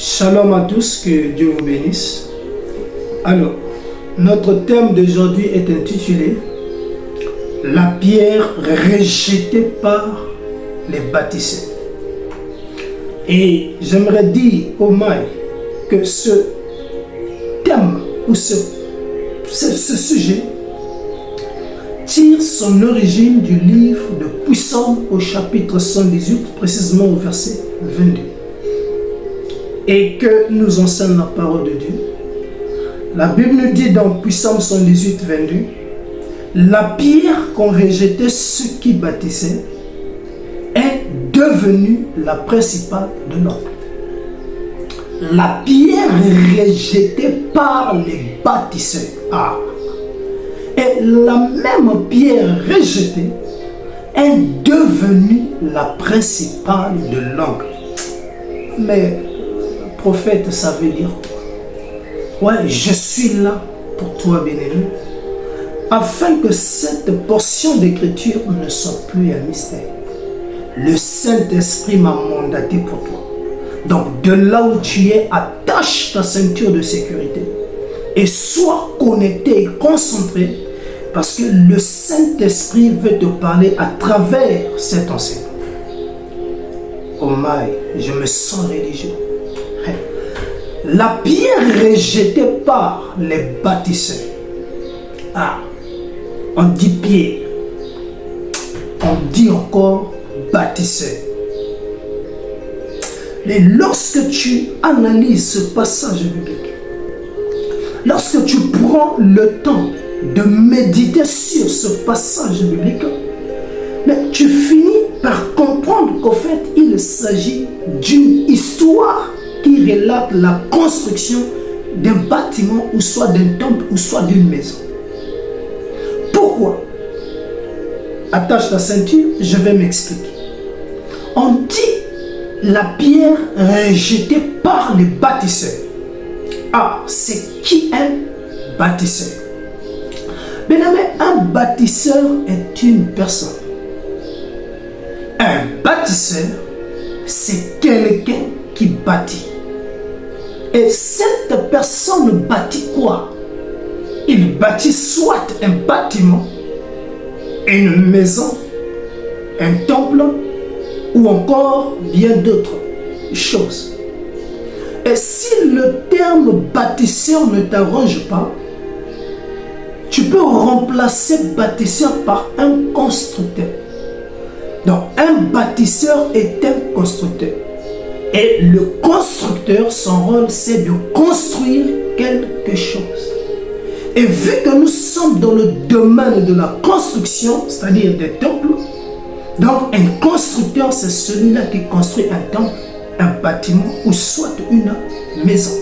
Shalom à tous, que Dieu vous bénisse. Alors, notre thème d'aujourd'hui est intitulé « La pierre rejetée par les bâtisseurs ». Et j'aimerais dire au Maï que ce thème ou ce sujet tire son origine du livre de Psaume au chapitre 118, précisément au verset 22. Et que nous enseigne la parole de Dieu. La Bible nous dit dans Psaume 118, 22, la pierre qu'ont rejetée ceux qui bâtissaient est devenue la principale de l'homme. La pierre rejetée par les bâtisseurs. Et la même pierre rejetée est devenue la principale de l'homme. Mais prophète, ça veut dire quoi? Ouais, je suis là pour toi, bien-aimé, afin que cette portion d'écriture ne soit plus un mystère. Le Saint-Esprit m'a mandaté pour toi. Donc, de là où tu es, attache ta ceinture de sécurité et sois connecté et concentré, parce que le Saint-Esprit veut te parler à travers cet enseignement. Oh my, je me sens religieux. La pierre rejetée par les bâtisseurs. On dit pierre. On dit encore bâtisseur. Mais lorsque tu analyses ce passage biblique, lorsque tu prends le temps de méditer sur ce passage biblique, mais tu finis par comprendre qu'en fait, il s'agit d'une histoire qui relate la construction d'un bâtiment, ou soit d'un temple, ou soit d'une maison. Pourquoi? Attache ta ceinture, je vais m'expliquer. On dit la pierre rejetée par les bâtisseurs. C'est qui un bâtisseur? Bien aimé, un bâtisseur est une personne. Un bâtisseur, c'est quelqu'un qui bâtit. Et cette personne bâtit quoi? Il bâtit soit un bâtiment, une maison, un temple, ou encore bien d'autres choses. Et si le terme bâtisseur ne t'arrange pas, tu peux remplacer bâtisseur par un constructeur. Donc un bâtisseur est un constructeur. Et le constructeur, son rôle, c'est de construire quelque chose. Et vu que nous sommes dans le domaine de la construction, c'est-à-dire des temples, donc un constructeur, c'est celui-là qui construit un temple, un bâtiment ou soit une maison.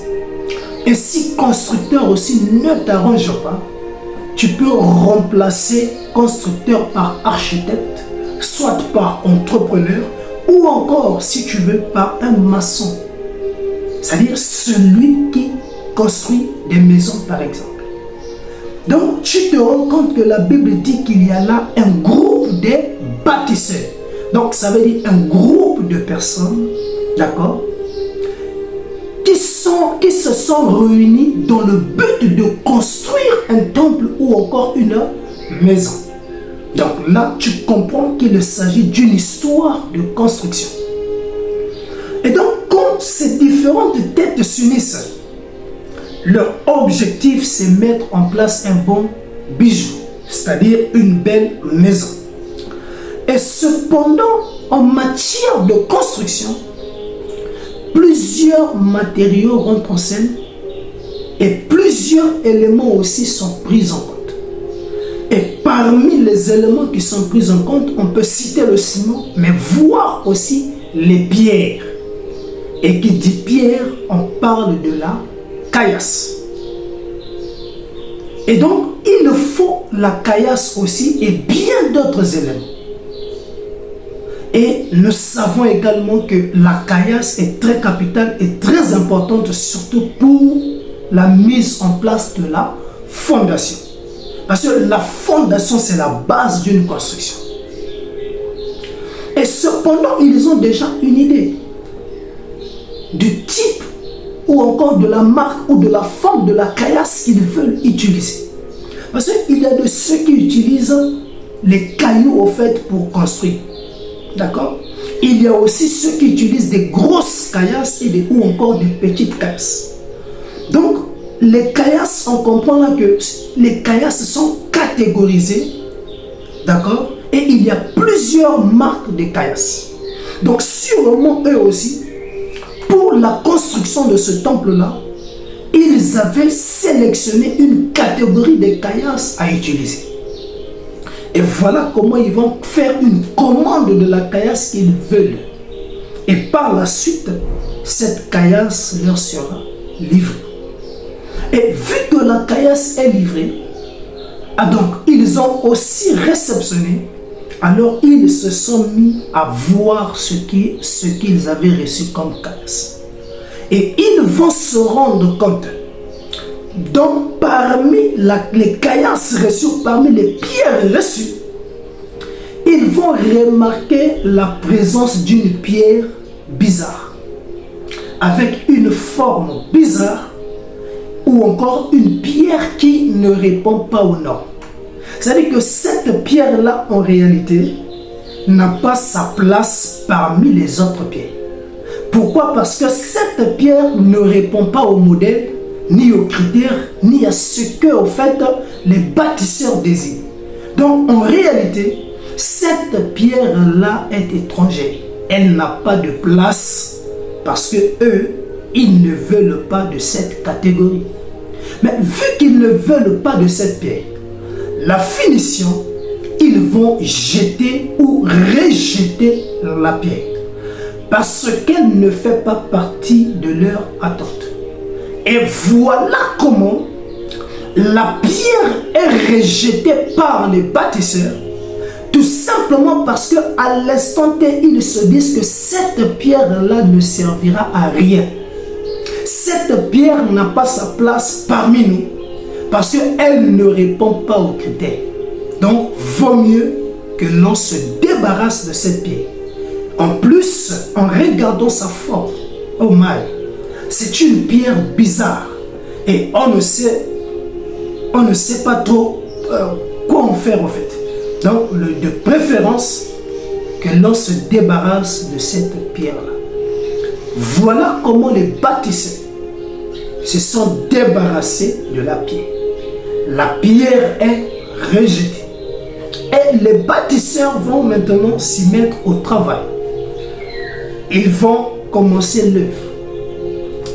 Et si constructeur aussi ne t'arrange pas, tu peux remplacer constructeur par architecte, soit par entrepreneur, ou encore, si tu veux, par un maçon. C'est-à-dire celui qui construit des maisons, par exemple. Donc, tu te rends compte que la Bible dit qu'il y a là un groupe de bâtisseurs. Donc, ça veut dire un groupe de personnes, d'accord, qui se sont réunis dans le but de construire un temple ou encore une maison. Donc là, tu comprends qu'il s'agit d'une histoire de construction. Et donc, quand ces différentes têtes s'unissent, leur objectif, c'est mettre en place un bon bijou, c'est-à-dire une belle maison. Et cependant, en matière de construction, plusieurs matériaux rentrent en scène et plusieurs éléments aussi sont pris en compte. Et parmi les éléments qui sont pris en compte, on peut citer le ciment, mais voir aussi les pierres. Et qui dit pierre, on parle de la caillasse. Et donc, il faut la caillasse aussi et bien d'autres éléments. Et nous savons également que la caillasse est très capitale et très importante, surtout pour la mise en place de la fondation. Parce que la fondation, c'est la base d'une construction. Et cependant, ils ont déjà une idée du type ou encore de la marque ou de la forme de la caillasse qu'ils veulent utiliser. Parce qu'il y a de ceux qui utilisent les cailloux au fait pour construire. D'accord? Il y a aussi ceux qui utilisent des grosses caillasses ou encore des petites caillasses. Donc, les caillasses, on comprend là que les caillasses sont catégorisées. D'accord? Et il y a plusieurs marques de caillasses. Donc, sûrement eux aussi, pour la construction de ce temple-là, ils avaient sélectionné une catégorie de caillasses à utiliser. Et voilà comment ils vont faire une commande de la caillasse qu'ils veulent. Et par la suite, cette caillasse leur sera livrée. Et vu que la caillasse est livrée, donc ils ont aussi réceptionné, alors ils se sont mis à voir ce qu'ils avaient reçu comme caillasse. Et ils vont se rendre compte, donc parmi les caillasses reçues, parmi les pierres reçues, ils vont remarquer la présence d'une pierre bizarre, avec une forme bizarre, ou encore une pierre qui ne répond pas aux normes. C'est-à-dire que cette pierre-là, en réalité, n'a pas sa place parmi les autres pierres. Pourquoi? Parce que cette pierre ne répond pas au modèle, ni aux critères, ni à ce que, au fait, les bâtisseurs désirent. Donc, en réalité, cette pierre-là est étrangère. Elle n'a pas de place parce que eux, ils ne veulent pas de cette catégorie. Mais vu qu'ils ne veulent pas de cette pierre, la finition, ils vont jeter ou rejeter la pierre parce qu'elle ne fait pas partie de leur attente. Et voilà comment la pierre est rejetée par les bâtisseurs, tout simplement parce qu'à l'instant T, ils se disent que cette pierre-là ne servira à rien. Cette pierre n'a pas sa place parmi nous parce qu'elle ne répond pas aux critères. Donc, vaut mieux que l'on se débarrasse de cette pierre. En plus, en regardant sa forme, oh my, c'est une pierre bizarre et on ne sait pas trop quoi en faire en fait. Donc, de préférence que l'on se débarrasse de cette pierre-là. Voilà comment les bâtisseurs se sont débarrassés de la pierre. La pierre est rejetée. Et les bâtisseurs vont maintenant s'y mettre au travail. Ils vont commencer l'œuvre.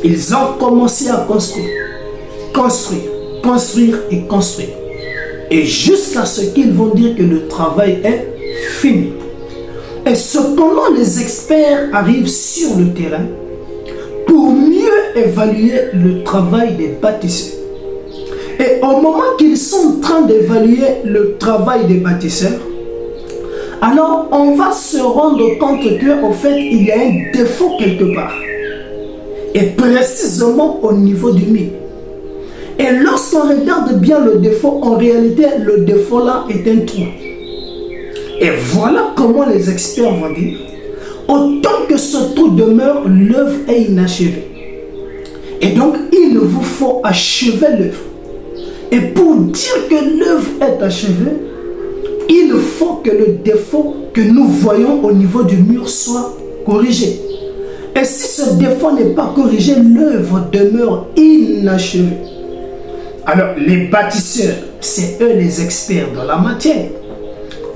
Ils ont commencé à construire. Construire et construire. Et jusqu'à ce qu'ils vont dire que le travail est fini. Et cependant, les experts arrivent sur le terrain pour mieux évaluer le travail des bâtisseurs. Et au moment qu'ils sont en train d'évaluer le travail des bâtisseurs, alors on va se rendre compte qu'au fait, il y a un défaut quelque part. Et précisément au niveau du mur. Et lorsqu'on regarde bien le défaut, en réalité, le défaut là est un trou. Et voilà comment les experts vont dire, autant que ce trou demeure, l'œuvre est inachevée. Et donc, il vous faut achever l'œuvre. Et pour dire que l'œuvre est achevée, il faut que le défaut que nous voyons au niveau du mur soit corrigé. Et si ce défaut n'est pas corrigé, l'œuvre demeure inachevée. Alors, les bâtisseurs, c'est eux les experts dans la matière.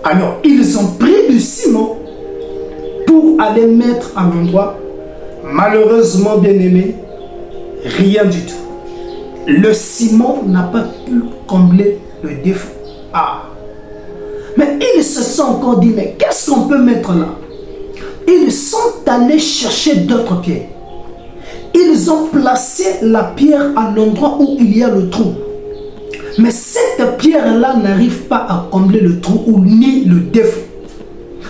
Alors, ils ont pris du ciment pour aller mettre à l'endroit. Malheureusement, bien aimé, rien du tout. Le ciment n'a pas pu combler le défaut. Ah! Mais ils se sont encore dit, mais qu'est-ce qu'on peut mettre là? Ils sont allés chercher d'autres pierres. Ils ont placé la pierre à l'endroit où il y a le trou. Mais cette pierre-là n'arrive pas à combler le trou ou ni le défaut.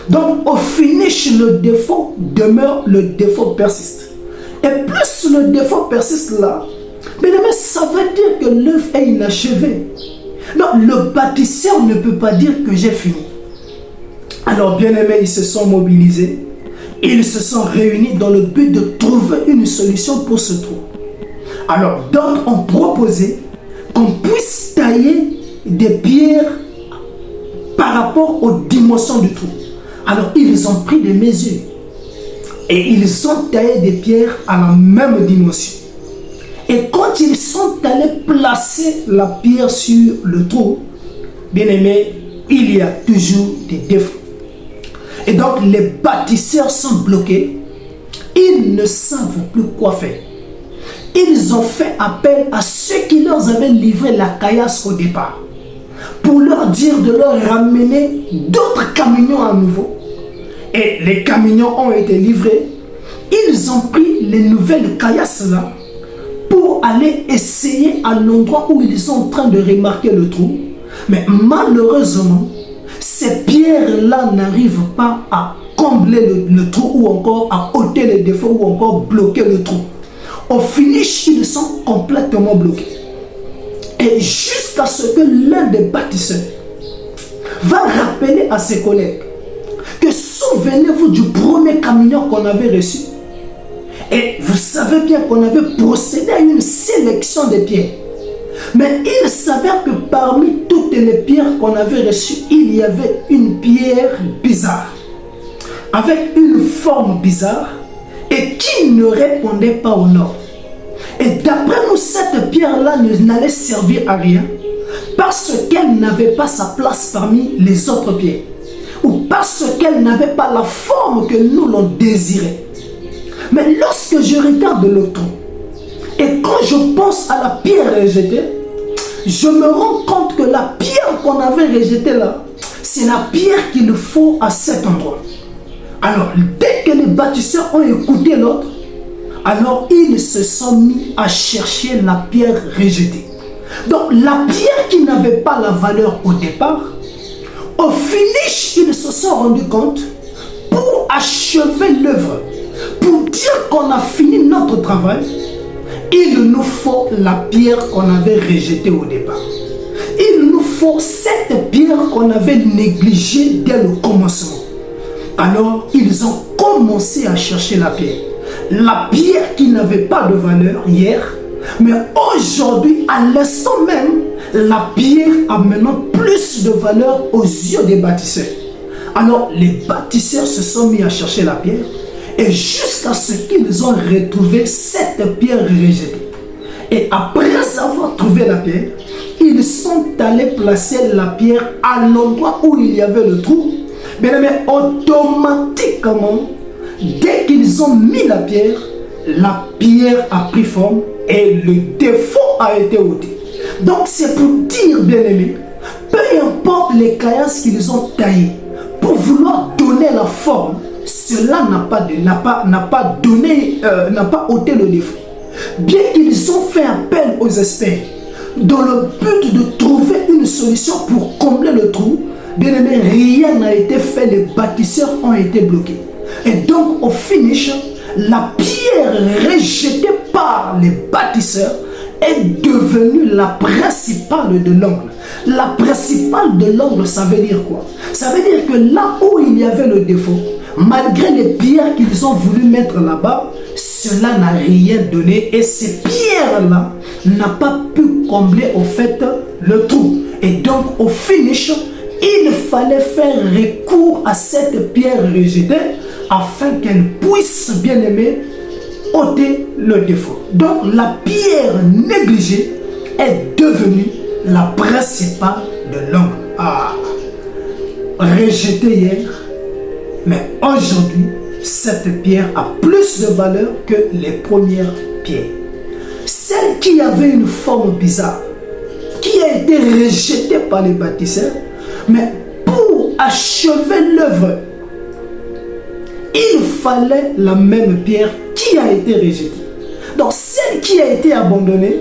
Donc au finish, le défaut demeure, le défaut persiste. Et plus le défaut persiste là, mais ça veut dire que l'œuvre est inachevée. Non, le bâtisseur ne peut pas dire que j'ai fini. Alors bien aimés, ils se sont mobilisés. Ils se sont réunis dans le but de trouver une solution pour ce trou. Alors d'autres ont proposé qu'on puisse tailler des pierres par rapport aux dimensions du trou. Alors ils ont pris des mesures et ils ont taillé des pierres à la même dimension. Et quand ils sont allés placer la pierre sur le trou, bien aimé, il y a toujours des défauts. Et donc les bâtisseurs sont bloqués. Ils ne savent plus quoi faire. Ils ont fait appel à ceux qui leur avaient livré la caillasse au départ pour leur dire de leur ramener d'autres camions à nouveau. Et les camions ont été livrés. Ils ont pris les nouvelles caillasses là pour aller essayer à l'endroit où ils sont en train de remarquer le trou. Mais malheureusement, ces pierres-là n'arrivent pas à combler le trou ou encore à ôter les défauts ou encore bloquer le trou. Au finish, ils sont complètement bloqués. Et jusqu'à ce que l'un des bâtisseurs va rappeler à ses collègues que souvenez-vous du premier camion qu'on avait reçu. Et vous savez bien qu'on avait procédé à une sélection des pierres. Mais il s'avère que parmi toutes les pierres qu'on avait reçues, il y avait une pierre bizarre, avec une forme bizarre et qui ne répondait pas au nom. Et d'après nous, cette pierre-là n'allait servir à rien parce qu'elle n'avait pas sa place parmi les autres pierres ou parce qu'elle n'avait pas la forme que nous l'on désirait. Mais lorsque je regarde le trou et quand je pense à la pierre rejetée, je me rends compte que la pierre qu'on avait rejetée là, c'est la pierre qu'il faut à cet endroit. Alors, dès que les bâtisseurs ont écouté l'autre, alors ils se sont mis à chercher la pierre rejetée. Donc, la pierre qui n'avait pas la valeur au départ, au finish, ils se sont rendus compte, pour achever l'œuvre, pour dire qu'on a fini notre travail, il nous faut la pierre qu'on avait rejetée au départ. Il nous faut cette pierre qu'on avait négligée dès le commencement. Alors, ils ont commencé à chercher la pierre. La pierre qui n'avait pas de valeur hier, mais aujourd'hui, à l'instant même, la pierre a maintenant plus de valeur aux yeux des bâtisseurs. Alors, les bâtisseurs se sont mis à chercher la pierre et jusqu'à ce qu'ils ont retrouvé cette pierre rejetée. Et après avoir trouvé la pierre, ils sont allés placer la pierre à l'endroit où il y avait le trou. Mais automatiquement, dès qu'ils ont mis la pierre a pris forme et le défaut a été ôté. Donc c'est pour dire, bien aimé, peu importe les caillasses qu'ils ont taillées pour vouloir donner la forme, cela n'a pas ôté le défaut. Bien qu'ils ont fait appel aux experts dans le but de trouver une solution pour combler le trou, bien aimé, rien n'a été fait, les bâtisseurs ont été bloqués. Et donc au finish, la pierre rejetée par les bâtisseurs est devenue la principale de l'angle. La principale de l'angle, ça veut dire quoi? Ça veut dire que là où il y avait le défaut, malgré les pierres qu'ils ont voulu mettre là-bas, cela n'a rien donné et ces pierres-là n'ont pas pu combler au fait le trou. Et donc au finish, il fallait faire recours à cette pierre rejetée afin qu'elle puisse, bien aimer, ôter le défaut. Donc la pierre négligée est devenue la principale de l'angle. Rejetée hier, mais aujourd'hui, cette pierre a plus de valeur que les premières pierres. Celle qui avait une forme bizarre, qui a été rejetée par les bâtisseurs, mais pour achever l'œuvre, il fallait la même pierre qui a été rejetée. Donc celle qui a été abandonnée,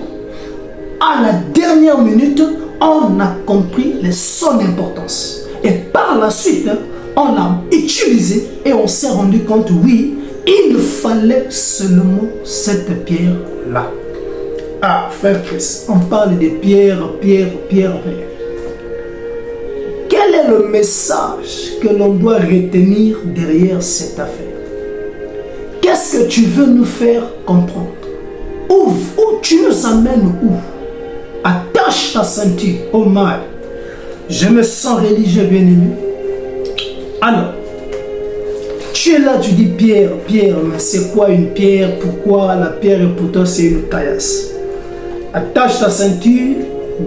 à la dernière minute, on a compris son importance. Et par la suite, on l'a utilisée et on s'est rendu compte, oui, il fallait seulement cette pierre-là. Frère Christ, on parle de pierre. Quel est le message que l'on doit retenir derrière cette affaire? Qu'est-ce que tu veux nous faire comprendre? Où tu nous amènes où? Attache ta ceinture, oh mal. Je me sens religieux, bien-aimé. Alors, tu es là, tu dis pierre, pierre, mais c'est quoi une pierre? Pourquoi la pierre et pour toi c'est une caillasse? Attache ta ceinture,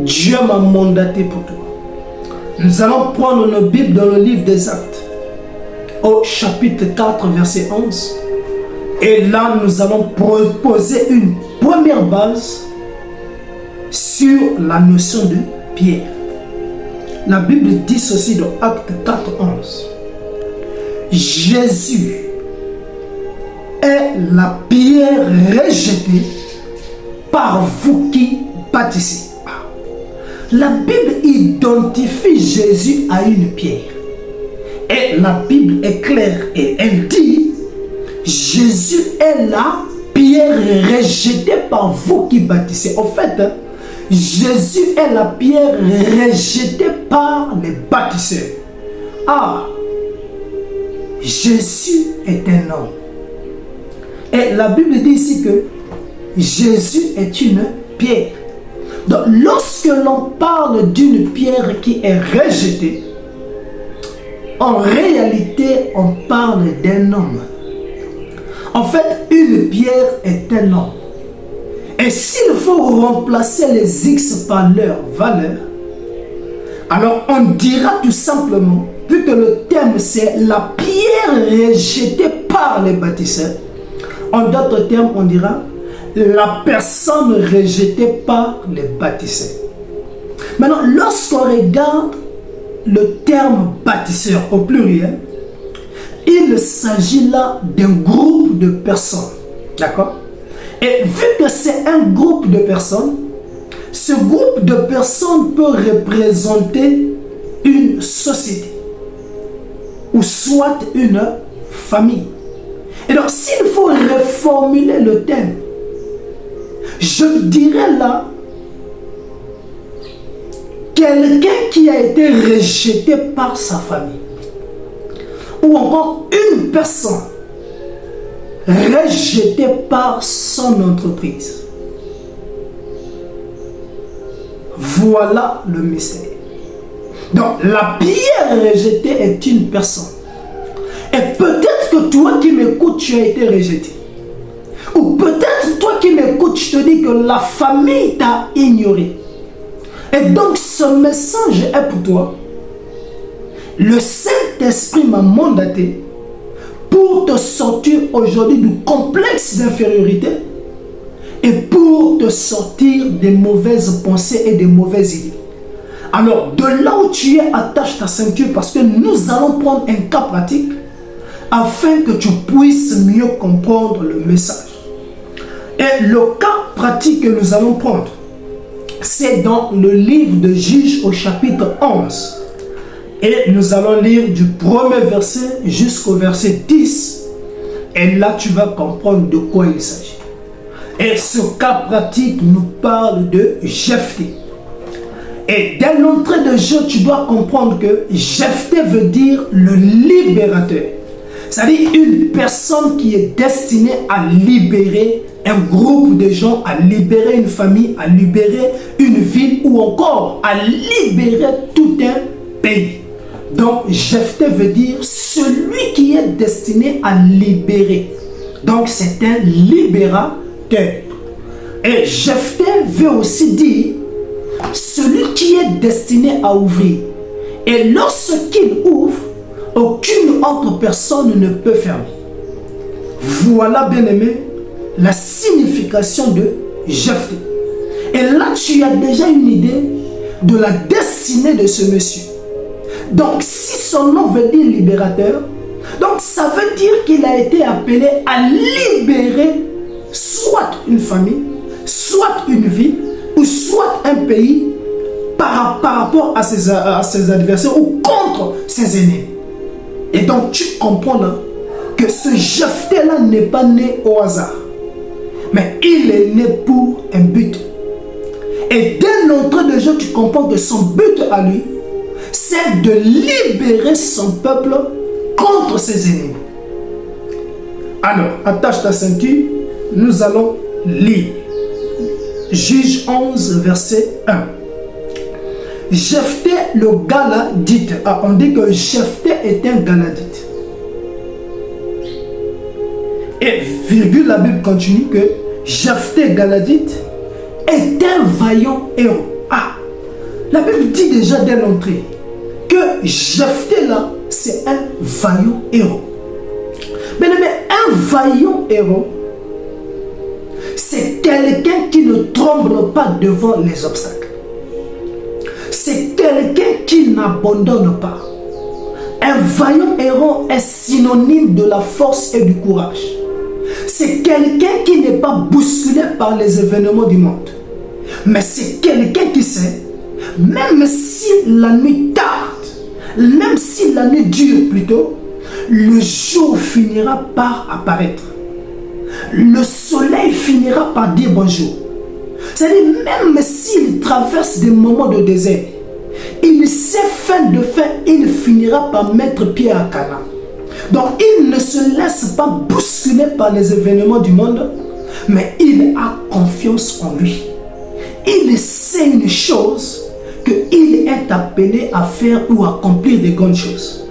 Dieu m'a mandaté pour toi. Nous allons prendre nos Bibles dans le livre des Actes, au chapitre 4, verset 11. Et là, nous allons proposer une première base sur la notion de pierre. La Bible dit ceci dans Acte 4, 11. Jésus est la pierre rejetée par vous qui bâtissez. La Bible identifie Jésus à une pierre. Et la Bible est claire et elle dit, Jésus est la pierre rejetée par vous qui bâtissez. En fait, Jésus est la pierre rejetée par les bâtisseurs. Ah, Jésus est un homme. Et la Bible dit ici que Jésus est une pierre. Donc, lorsque l'on parle d'une pierre qui est rejetée, en réalité, on parle d'un homme. En fait, une pierre est un homme. Et s'il faut remplacer les X par leur valeur, alors on dira tout simplement, vu que le thème c'est la pierre rejetée par les bâtisseurs, en d'autres termes, on dira la personne rejetée par les bâtisseurs. Maintenant, lorsqu'on regarde le terme bâtisseur au pluriel, il s'agit là d'un groupe de personnes. D'accord? Et vu que c'est un groupe de personnes, ce groupe de personnes peut représenter une société ou soit une famille. Et donc, s'il faut reformuler le thème, je dirais là, quelqu'un qui a été rejeté par sa famille, ou encore une personne rejetée par son entreprise. Voilà le mystère. Donc, la pierre rejetée est une personne. Et peut-être que toi qui m'écoutes, tu as été rejeté. Ou peut-être toi qui m'écoutes, je te dis que la famille t'a ignoré. Et donc, ce message est pour toi. Le Saint-Esprit m'a mandaté pour te sortir aujourd'hui du complexe d'infériorité et pour te sortir des mauvaises pensées et des mauvaises idées. Alors, de là où tu es, attache ta ceinture parce que nous allons prendre un cas pratique afin que tu puisses mieux comprendre le message. Et le cas pratique que nous allons prendre, c'est dans le livre de Juges au chapitre 11. Et nous allons lire du premier verset jusqu'au verset 10. Et là, tu vas comprendre de quoi il s'agit. Et ce cas pratique nous parle de Jephthé. Et dès l'entrée de jeu, tu dois comprendre que Jephthé veut dire le libérateur. C'est-à-dire une personne qui est destinée à libérer un groupe de gens, à libérer une famille, à libérer une ville ou encore à libérer tout un pays. Donc, Jephthé veut dire celui qui est destiné à libérer. Donc, c'est un libérateur. Et Jephthé veut aussi dire celui qui est destiné à ouvrir. Et lorsqu'il ouvre, aucune autre personne ne peut fermer. Voilà, bien-aimé, la signification de Jephthé. Et là, tu as déjà une idée de la destinée de ce monsieur. Donc, si son nom veut dire libérateur, donc ça veut dire qu'il a été appelé à libérer soit une famille, soit une ville, ou soit un pays par rapport à ses adversaires ou contre ses ennemis. Et donc, tu comprends là que ce Jephthé-là n'est pas né au hasard, mais il est né pour un but. Et dès l'entrée de jeu, tu comprends que son but à lui, c'est de libérer son peuple contre ses ennemis. Alors, attache ta ceinture, nous allons lire. 11, verset 1. Jephthé le Galadite. Ah, on dit que Jephthé est un Galadite. Et virgule, la Bible continue que Jephthé Galadite est un vaillant héros. Ah, la Bible dit déjà dès l'entrée que Jephthé là, c'est un vaillant héros. Mais un vaillant héros, c'est quelqu'un qui ne tremble pas devant les obstacles. C'est quelqu'un qui n'abandonne pas. Un vaillant héros est synonyme de la force et du courage. C'est quelqu'un qui n'est pas bousculé par les événements du monde. Mais c'est quelqu'un qui sait, même si la nuit tarde, même si la nuit dure plutôt, le jour finira par apparaître. Le soleil finira par dire bonjour. C'est-à-dire, même s'il traverse des moments de désert, il sait fin de fin, il finira par mettre pied à Canaan. Donc, il ne se laisse pas bousculer par les événements du monde, mais il a confiance en lui. Il sait une chose, qu'il est appelé à faire ou à accomplir des grandes choses.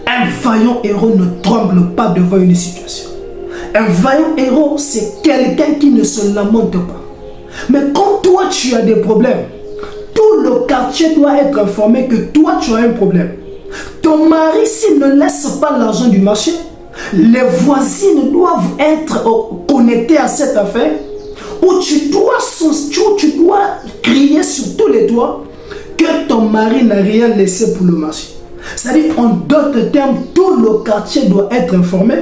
Un vaillant héros ne tremble pas devant une situation. Un vaillant héros, c'est quelqu'un qui ne se lamente pas. Mais quand toi, tu as des problèmes, tout le quartier doit être informé que toi, tu as un problème. Ton mari, s'il ne laisse pas l'argent du marché, les voisines doivent être connectées à cette affaire, où tu dois crier sur tous les toits que ton mari n'a rien laissé pour le marché. C'est-à-dire, en d'autres termes, tout le quartier doit être informé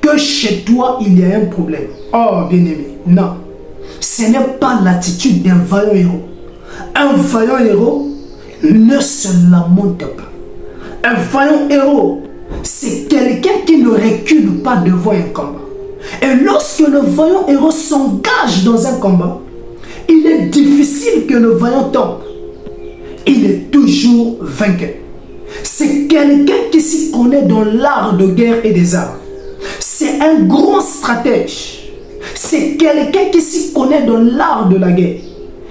que chez toi, il y a un problème. Oh, bien-aimé, non. Ce n'est pas l'attitude d'un vaillant héros. Un vaillant héros ne se lamente pas. Un vaillant héros, c'est quelqu'un qui ne recule pas devant un combat. Et lorsque le vaillant héros s'engage dans un combat, il est difficile que le vaillant tombe. Il est toujours vainqueur. C'est quelqu'un qui s'y connaît dans l'art de guerre et des armes. C'est un grand stratège. C'est quelqu'un qui s'y connaît dans l'art de la guerre.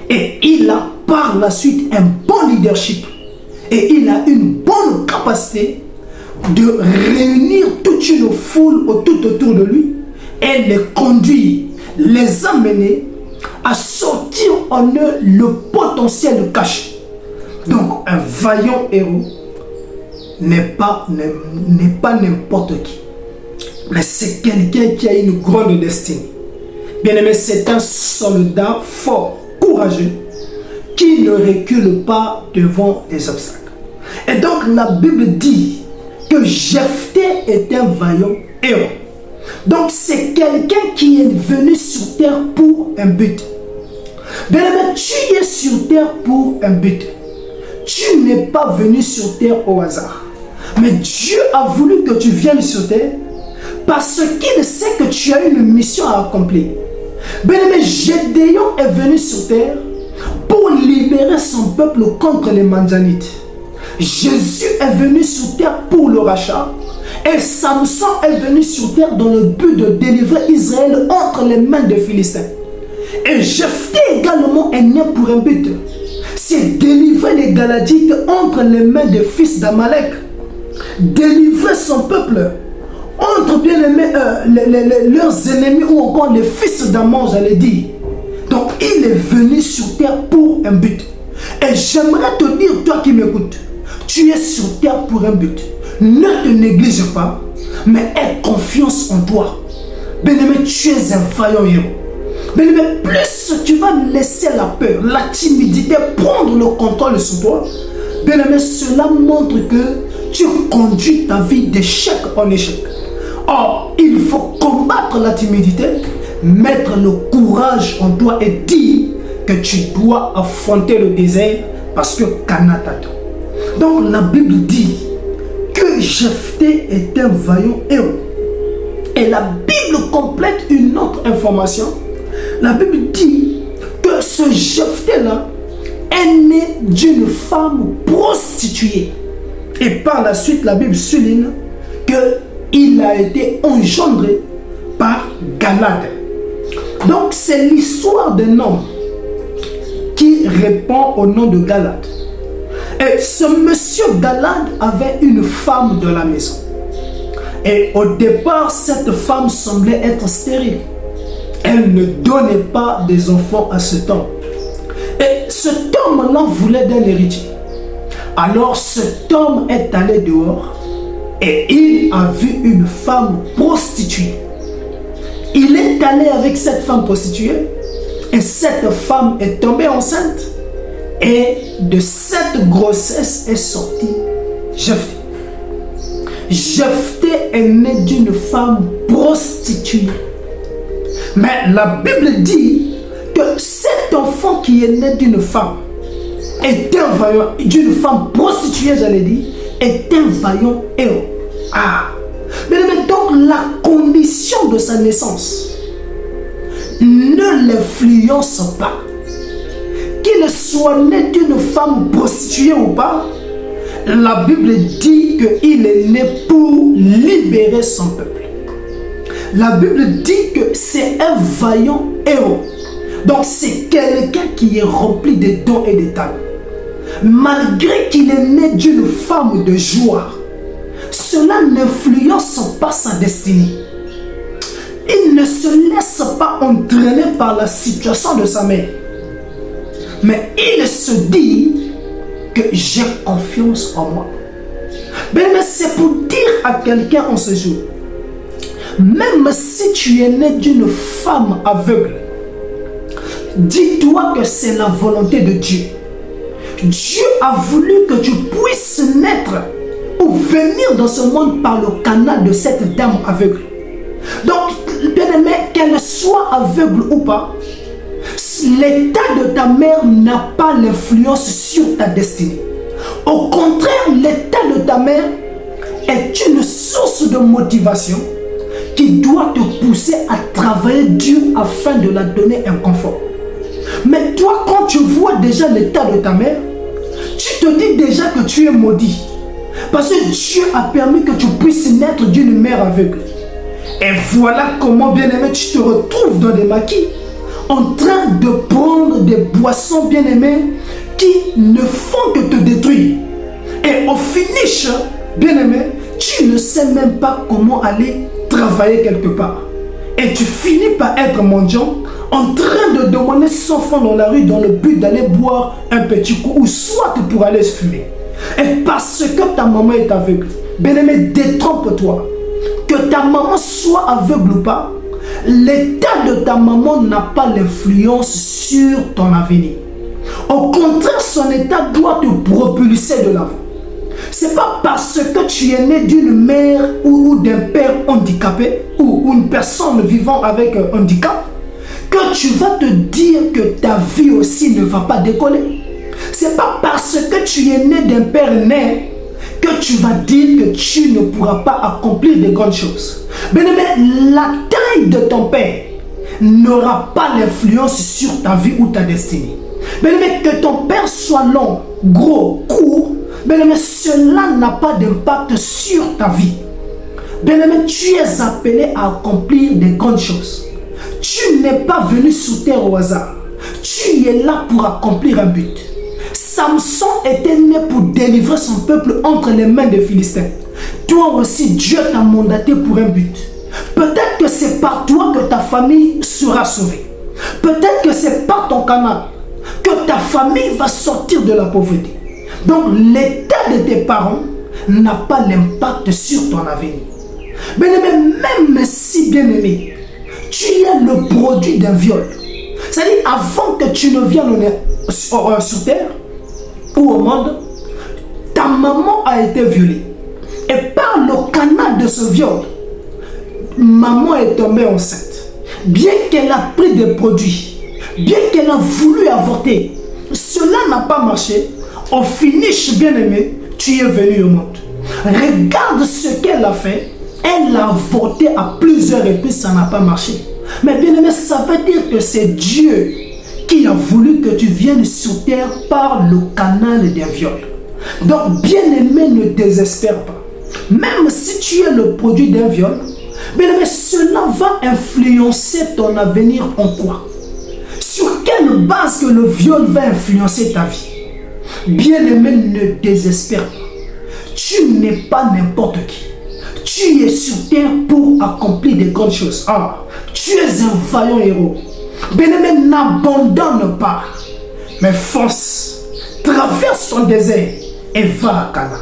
Et il a par la suite un bon leadership. Et il a une bonne capacité de réunir toute une foule tout autour de lui et les conduire, les amener à sortir en eux le potentiel caché. Donc un vaillant héros n'est pas n'importe qui, mais c'est quelqu'un qui a une grande destinée. Bien aimé, c'est un soldat fort, courageux, qui ne recule pas devant les obstacles. Et donc la Bible dit que Jephthé est un vaillant héros. Donc c'est quelqu'un qui est venu sur terre pour un but. Bien aimé, tu es sur terre pour un but. Tu n'es pas venu sur terre au hasard. Mais Dieu a voulu que tu viennes sur terre parce qu'il sait que tu as une mission à accomplir. Bien-aimé, Gédéon est venu sur terre pour libérer son peuple contre les Madianites. Jésus est venu sur terre pour le rachat. Et Samson est venu sur terre dans le but de délivrer Israël entre les mains des Philistins. Et Jephthé également est né pour un but. C'est délivrer les Galadites entre les mains des fils d'Amalek. Délivrer son peuple entre bien aimés, leurs ennemis ou encore les fils d'Ammon, j'allais dire. Donc il est venu sur terre pour un but. Et j'aimerais te dire, toi qui m'écoutes, tu es sur terre pour un but. Ne te néglige pas, mais aie confiance en toi. Bien-aimé, tu es un vaillant héros. Bien-aimé, plus tu vas laisser la peur, la timidité prendre le contrôle sur toi, bien-aimé, cela montre que tu conduis ta vie d'échec en échec. Or, il faut combattre la timidité, mettre le courage en toi et dire que tu dois affronter le désert parce que Canaan t'attend. Donc la Bible dit que Jephthé est un vaillant héros. Et la Bible complète une autre information. La Bible dit que ce Jephthé-là est né d'une femme prostituée. Et par la suite, la Bible souligne qu'il a été engendré par Galad. Donc c'est l'histoire d'un homme qui répond au nom de Galad. Et ce monsieur Galad avait une femme de la maison. Et au départ, cette femme semblait être stérile. Elle ne donnait pas des enfants à cet homme. Et cet homme-là voulait d'un héritier. Alors cet homme est allé dehors et il a vu une femme prostituée. Il est allé avec cette femme prostituée et cette femme est tombée enceinte. Et de cette grossesse est sorti Jephthé. Jephthé est né d'une femme prostituée. Mais la Bible dit que cet enfant qui est né d'une femme est un vaillant, d'une femme prostituée, j'allais dire, est un vaillant héros. Ah! Mais donc la condition de sa naissance ne l'influence pas. Qu'il soit né d'une femme prostituée ou pas, la Bible dit qu'il est né pour libérer son peuple. La Bible dit que c'est un vaillant héros. Donc c'est quelqu'un qui est rempli de dons et de talents. Malgré qu'il est né d'une femme de joie, cela n'influence pas sa destinée. Il ne se laisse pas entraîner par la situation de sa mère. Mais il se dit que j'ai confiance en moi. Mais c'est pour dire à quelqu'un en ce jour, même si tu es né d'une femme aveugle, dis-toi que c'est la volonté de Dieu. Dieu a voulu que tu puisses naître ou venir dans ce monde par le canal de cette dame aveugle. Donc, bien aimé, qu'elle soit aveugle ou pas, l'état de ta mère n'a pas l'influence sur ta destinée. Au contraire, l'état de ta mère est une source de motivation qui doit te pousser à travailler dur afin de la donner un confort. Mais toi, quand tu vois déjà l'état de ta mère, tu te dis déjà que tu es maudit. Parce que Dieu a permis que tu puisses naître d'une mère aveugle. Et voilà comment, bien aimé, tu te retrouves dans des maquis, en train de prendre des boissons, bien aimées, qui ne font que te détruire. Et au finish, bien aimé, tu ne sais même pas comment aller travailler quelque part. Et tu finis par être mendiant, en train de demander 100 francs dans la rue dans le but d'aller boire un petit coup ou soit pour aller se fumer. Et parce que ta maman est aveugle, bien aimé, détrompe-toi. Que ta maman soit aveugle ou pas, l'état de ta maman n'a pas l'influence sur ton avenir. Au contraire, son état doit te propulser de l'avant. Ce n'est pas parce que tu es né d'une mère ou d'un père handicapé ou une personne vivant avec un handicap que tu vas te dire que ta vie aussi ne va pas décoller. Ce n'est pas parce que tu es né d'un père né que tu vas dire que tu ne pourras pas accomplir de grandes choses. Bien aimé, la taille de ton père n'aura pas l'influence sur ta vie ou ta destinée. Bien aimé, que ton père soit long, gros, court, bien aimé, cela n'a pas d'impact sur ta vie. Bien aimé, tu es appelé à accomplir de grandes choses. Tu n'es pas venu sur terre au hasard. Tu es là pour accomplir un but. Samson était né pour délivrer son peuple entre les mains des Philistins. Toi aussi, Dieu t'a mandaté pour un but. Peut-être que c'est par toi que ta famille sera sauvée. Peut-être que c'est par ton canal que ta famille va sortir de la pauvreté. Donc, l'état de tes parents n'a pas l'impact sur ton avenir. Bien-aimé, même si bien-aimé, tu es le produit d'un viol. C'est-à-dire, avant que tu ne viennes sur terre ou au monde, ta maman a été violée. Et par le canal de ce viol, maman est tombée enceinte. Bien qu'elle a pris des produits, bien qu'elle a voulu avorter, cela n'a pas marché. Au finish, bien-aimé, tu es venu au monde. Regarde ce qu'elle a fait. Elle a avorté à plusieurs reprises, ça n'a pas marché. Mais bien-aimé, ça veut dire que c'est Dieu qui a voulu que tu viennes sur terre par le canal des viols. Donc, bien-aimé, ne désespère pas. Même si tu es le produit d'un viol, bien-aimé, cela va influencer ton avenir en quoi? Sur quelle base que le viol va influencer ta vie? Bien-aimé, ne désespère pas. Tu n'es pas n'importe qui. Tu es sur terre pour accomplir des grandes choses. Tu es un vaillant héros. Bien-aimé, n'abandonne pas, mais fonce, traverse ton désert et va à Canaan.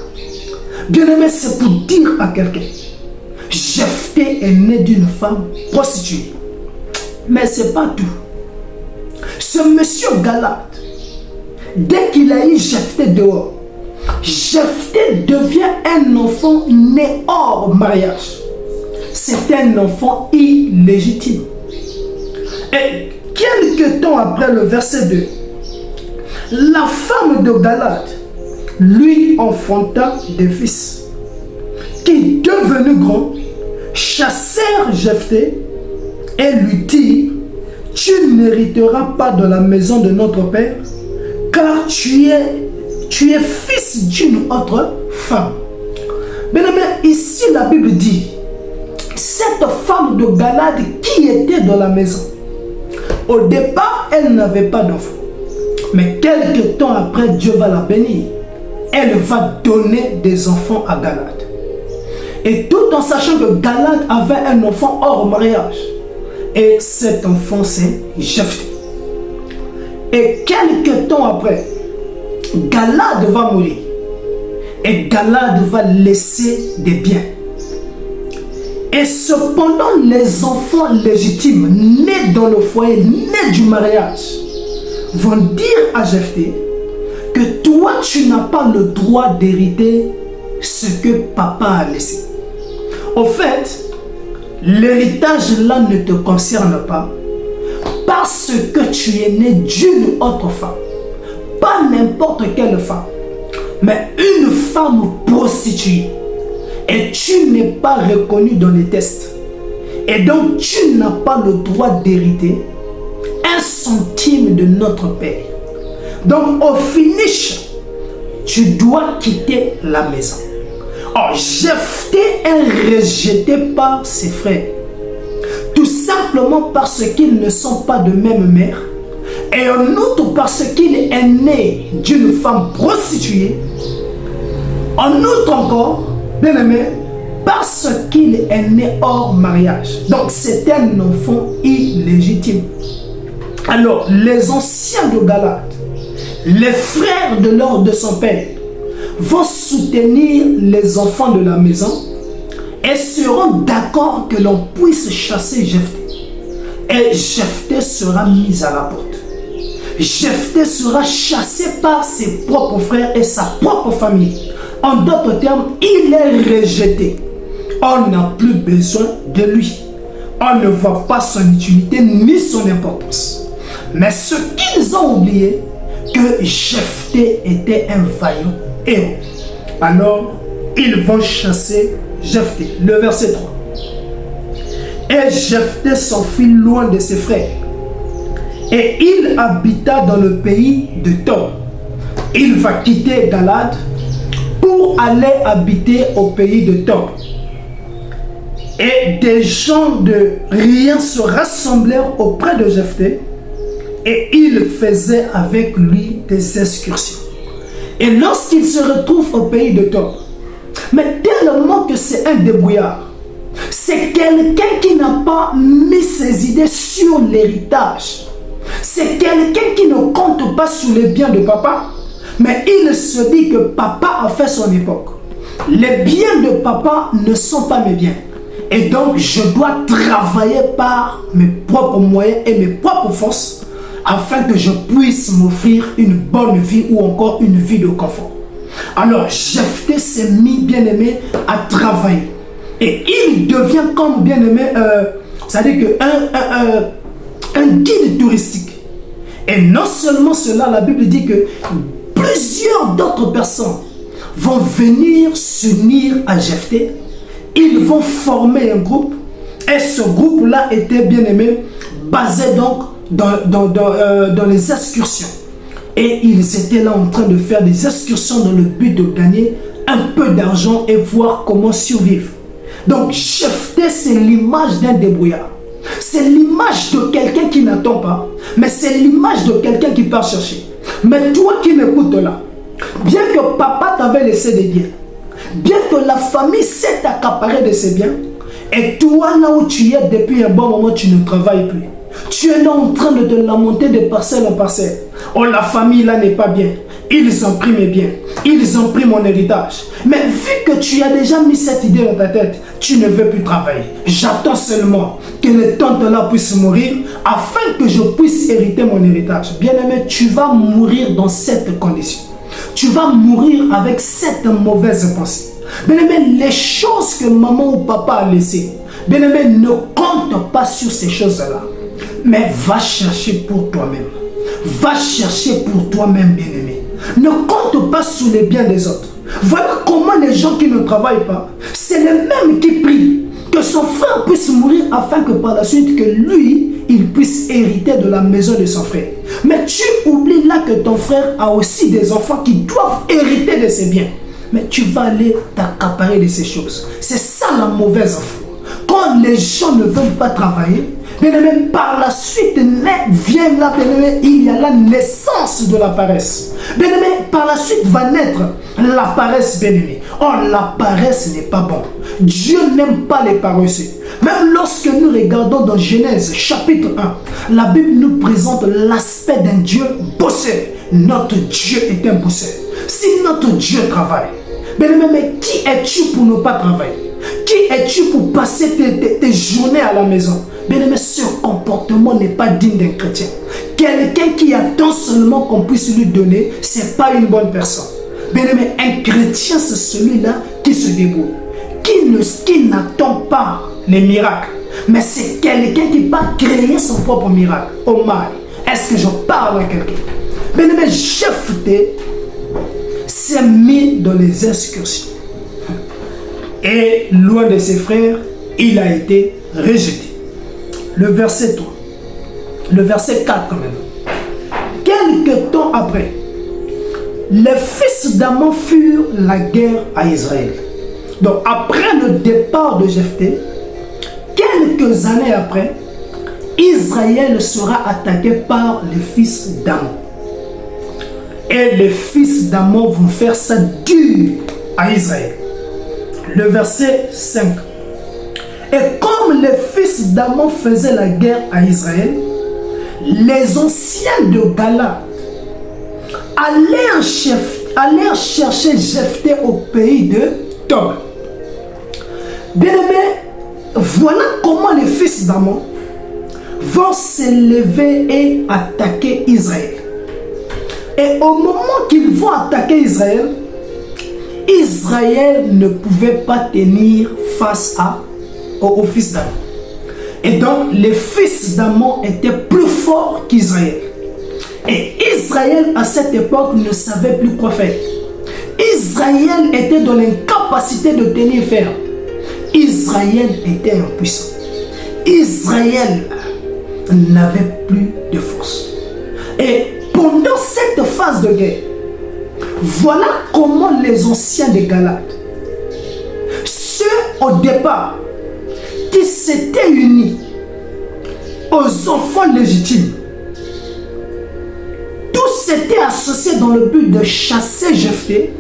Bien-aimé, c'est pour dire à quelqu'un, Jephthé est né d'une femme prostituée. Mais ce n'est pas tout. Ce monsieur Galad, dès qu'il a eu Jephthé dehors, Jephthé devient un enfant né hors mariage. C'est un enfant illégitime. Et quelques temps après le verset 2, la femme de Galad lui enfanta des fils qui, devenus grands, chassèrent Jephthé et lui dirent: tu n'hériteras pas de la maison de notre père, car tu es fils d'une autre femme. Bien-aimé, ici la Bible dit, cette femme de Galad qui était dans la maison, au départ, elle n'avait pas d'enfant. Mais quelques temps après, Dieu va la bénir. Elle va donner des enfants à Galad. Et tout en sachant que Galad avait un enfant hors mariage. Et cet enfant, c'est Jephthé. Et quelques temps après, Galad va mourir. Et Galad va laisser des biens. Et cependant, les enfants légitimes, nés dans le foyer, nés du mariage, vont dire à Jephthé que toi, tu n'as pas le droit d'hériter ce que papa a laissé. Au fait, l'héritage là ne te concerne pas parce que tu es né d'une autre femme. Pas n'importe quelle femme, mais une femme prostituée. Et tu n'es pas reconnu dans les tests. Et donc, tu n'as pas le droit d'hériter un centime de notre père. Donc, au finish, tu dois quitter la maison. Oh, Jephthé est rejeté par ses frères. Tout simplement parce qu'ils ne sont pas de même mère. Et en outre, parce qu'il est né d'une femme prostituée. En outre encore, bien aimé, parce qu'il est né hors mariage. Donc c'est un enfant illégitime. Alors les anciens de Galad, les frères de son père, vont soutenir les enfants de la maison et seront d'accord que l'on puisse chasser Jephthé. Et Jephthé sera mis à la porte. Jephthé sera chassé par ses propres frères et sa propre famille. En d'autres termes, il est rejeté. On n'a plus besoin de lui. On ne voit pas son utilité ni son importance. Mais ce qu'ils ont oublié, que Jephthé était un vaillant héros. Alors, ils vont chasser Jephthé. Le verset 3. Et Jephthé s'enfuit loin de ses frères. Et il habita dans le pays de Tob. Il va quitter Galad pour aller habiter au pays de Tob. Et des gens de rien se rassemblèrent auprès de Jephthé et il faisait avec lui des excursions. Et lorsqu'il se retrouve au pays de Tob, mais tellement que c'est un débrouillard, c'est quelqu'un qui n'a pas mis ses idées sur l'héritage. C'est quelqu'un qui ne compte pas sur les biens de papa, mais il se dit que papa a fait son époque. Les biens de papa ne sont pas mes biens. Et donc, je dois travailler par mes propres moyens et mes propres forces afin que je puisse m'offrir une bonne vie ou encore une vie de confort. Alors, Jephthé s'est mis, bien-aimé, à travailler. Et il devient comme bien-aimé, c'est-à-dire un guide touristique. Et non seulement cela, la Bible dit que plusieurs d'autres personnes vont venir s'unir à Jephthé. Ils vont former un groupe. Et ce groupe-là était bien aimé, basé donc dans les excursions. Et ils étaient là en train de faire des excursions dans le but de gagner un peu d'argent et voir comment survivre. Donc Jephthé, c'est l'image d'un débrouillard. C'est l'image de quelqu'un qui n'attend pas, Mais c'est l'image de quelqu'un qui part chercher. Mais toi qui m'écoutes là, bien que papa t'avait laissé des biens, bien que la famille s'est accaparée de ses biens, et toi là où tu es depuis un bon moment, tu ne travailles plus. Tu es là en train de te lamenter de parcelle en parcelle. Oh, la famille là n'est pas bien. Ils ont pris mes biens. Ils ont pris mon héritage. Mais vu que tu as déjà mis cette idée dans ta tête, tu ne veux plus travailler. J'attends seulement que les tantes là puissent mourir afin que je puisse hériter mon héritage. Bien-aimé, tu vas mourir dans cette condition. Tu vas mourir avec cette mauvaise pensée. Bien-aimé, les choses que maman ou papa a laissées, bien-aimé, ne compte pas sur ces choses-là. Mais va chercher pour toi-même. Va chercher pour toi-même, bien-aimé. Ne compte pas sur les biens des autres. Voilà comment les gens qui ne travaillent pas, c'est les mêmes qui prient que son frère puisse mourir afin que par la suite, que lui, il puisse hériter de la maison de son frère. Mais tu oublies là que ton frère a aussi des enfants qui doivent hériter de ses biens. Mais tu vas aller t'accaparer de ces choses. C'est ça la mauvaise info. Quand les gens ne veulent pas travailler, bien-aimé, par la suite, vient là, bien-aimé, il y a la naissance de la paresse. Bien-aimé, par la suite va naître la paresse, bien-aimé. Oh, la paresse n'est pas bon. Dieu n'aime pas les paresseux. Même lorsque nous regardons dans Genèse chapitre 1, la Bible nous présente l'aspect d'un Dieu bosseur. Notre Dieu est un bosseur. Si notre Dieu travaille, bien-aimé, mais qui es-tu pour ne pas travailler? Qui es-tu pour passer tes journées à la maison? Bien-aimé, ce comportement n'est pas digne d'un chrétien. Quelqu'un qui attend seulement qu'on puisse lui donner, ce n'est pas une bonne personne. Bien-aimé, un chrétien, c'est celui-là qui se débrouille, qui n'attend pas les miracles, mais c'est quelqu'un qui va créer son propre miracle. Oh my, est-ce que je parle à quelqu'un? Bien-aimé, Jephthé s'est mis dans les excursions. Et loin de ses frères, il a été rejeté. Le verset 3, le verset 4 quand même. Quelque temps après, les fils d'Amon furent la guerre à Israël. Donc après le départ de Jephthé, quelques années après, Israël sera attaqué par les fils d'Amon. Et les fils d'Amon vont faire ça dur à Israël. Le verset 5. Et comme les fils d'Amon faisaient la guerre à Israël, les anciens de Galade allèrent chercher Jephthé au pays de Tob. Bien-aimé, voilà comment les fils d'Amon vont s'élever et attaquer Israël. Et au moment qu'ils vont attaquer Israël, Israël ne pouvait pas tenir face aux fils d'Amon. Et donc, les fils d'Amon étaient plus forts qu'Israël. Et Israël, à cette époque, ne savait plus quoi faire. Israël était dans l'incapacité de tenir ferme. Israël était impuissant. Israël n'avait plus de force. Et pendant cette phase de guerre, voilà comment les anciens de Galade, ceux au départ qui s'étaient unis aux enfants légitimes, tous s'étaient associés dans le but de chasser Jephthé.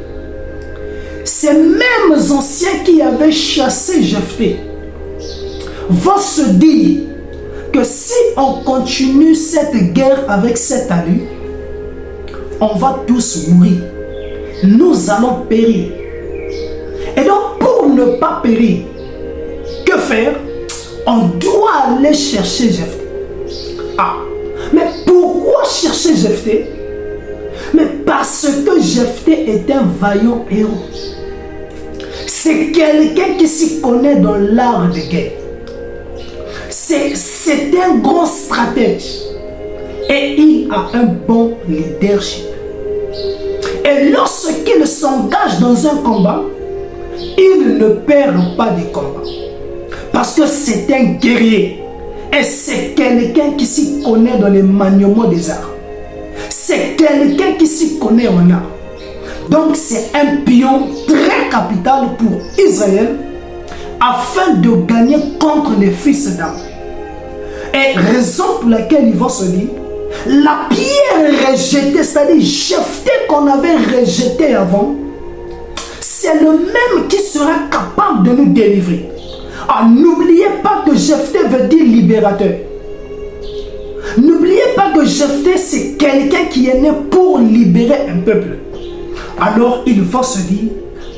Ces mêmes anciens qui avaient chassé Jephthé vont se dire que si on continue cette guerre avec cette allure, on va tous mourir. Nous allons périr. Et donc, pour ne pas périr, que faire? On doit aller chercher Jephthé. Ah, mais pourquoi chercher Jephthé? Mais parce que Jephthé est un vaillant héros. C'est quelqu'un qui s'y connaît dans l'art de guerre. C'est un grand stratège. Et il a un bon leadership. Et lorsqu'il s'engage dans un combat, il ne perd pas de combat. Parce que c'est un guerrier. Et c'est quelqu'un qui s'y connaît dans les maniements des arts. C'est quelqu'un qui s'y connaît en art. Donc c'est un pion très capital pour Israël afin de gagner contre les fils d'Amon. Et raison pour laquelle ils vont se dire, La pierre rejetée, c'est-à-dire Jephthé qu'on avait rejeté avant, c'est le même qui sera capable de nous délivrer. Ah, n'oubliez pas que Jephthé veut dire libérateur. N'oubliez pas que Jephthé, c'est quelqu'un qui est né pour libérer un peuple. Alors il va se dire,